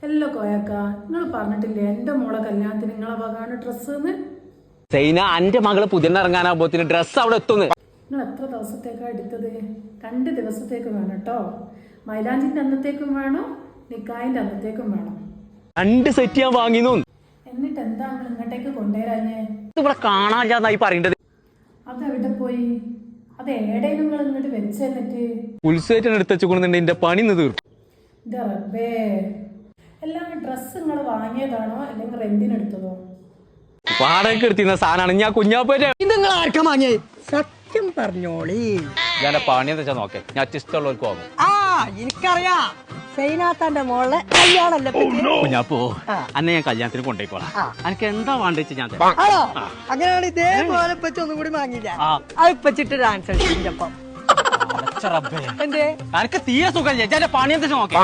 എല്ലോ കോയക്ക നിങ്ങൾ പറഞ്ഞിട്ടില്ലേ എന്റെ മോളെ കല്യാണത്തിന് നിങ്ങളെ വകാണ് ഡ്രസ്സ് സൈന എന്റെ മകള് പുതിയ ഇറങ്ങാനാകുമ്പോത്തിന് ഡ്രസ്സ് അവിടെ എത്തുന്നു. നിങ്ങൾ എത്ര ദിവസത്തേക്കാ എടുത്തത്? 2 ദിവസത്തേക്ക് വേണം കേട്ടോ. മൈലാഞ്ചിന്റെ അന്നത്തേക്കും വേണം, നിക്കായിന്റെ അന്നത്തേക്കും വേണം. 2 സെറ്റ് ഞാൻ വാങ്ങിന്നു. എന്നിട്ട് എന്താ നിങ്ങൾ ഇങ്ങോട്ടേക്ക് കൊണ്ടുവരാഞ്ഞേ? ഇവിടെ കാണാനില്ലാന്നായി പറയേണ്ടത്. അതെവിടെ പോയി? അത് ഏടേലും നിങ്ങൾ ഇങ്ങോട്ട് വെച്ച് തന്നിട്ട് ഉത്സവത്തിന് എടുത്ത് വെച്ചുകൊണ്ടുണ്ട് എന്റെ പണി നിന്ന് തീർക്കും. എല്ലാം ഡ്രസ്സ് നിങ്ങൾ വാങ്ങിയതാണോ അല്ലെങ്കിൽ റെന്റിന് എടുത്തതോ? വാടക എടുത്തിരുന്ന സാധനമാണ്. ഞാൻ കുഞ്ഞാപ്പേരെ ഇത് നിങ്ങൾ ആർക്കാ വാങ്ങിയേ? സത്യം പറഞ്ഞോളി. ഞാൻ പണി എന്താ വെച്ചാൽ നോക്കേ, ഞാൻ ഇഷ്ടമുള്ളവർക്ക് വാങ്ങും. എനിക്കറിയാം, സൈനാത്താന്റെ മോളെ കല്യാണല്ലേ. കുഞ്ഞാപ്പോ അന്നെ ഞാൻ കല്യാണത്തിന് കൊണ്ടുപോയിക്കോളാം. എനിക്ക് എന്താ വേണ്ടെന്ന് ഞാൻ തരാം. ആണോ? അങ്ങനെയാണ് ഇതേപോലെ പറ്റി ഒന്നും കൂടി വാങ്ങിയില്ല. അത് പച്ചിട്ട് ഡാൻസ് കളിച്ചപ്പം എന്തേ എനിക്ക് തീരെ സുഖം. ഞാൻ പണി എന്താ നോക്കേ.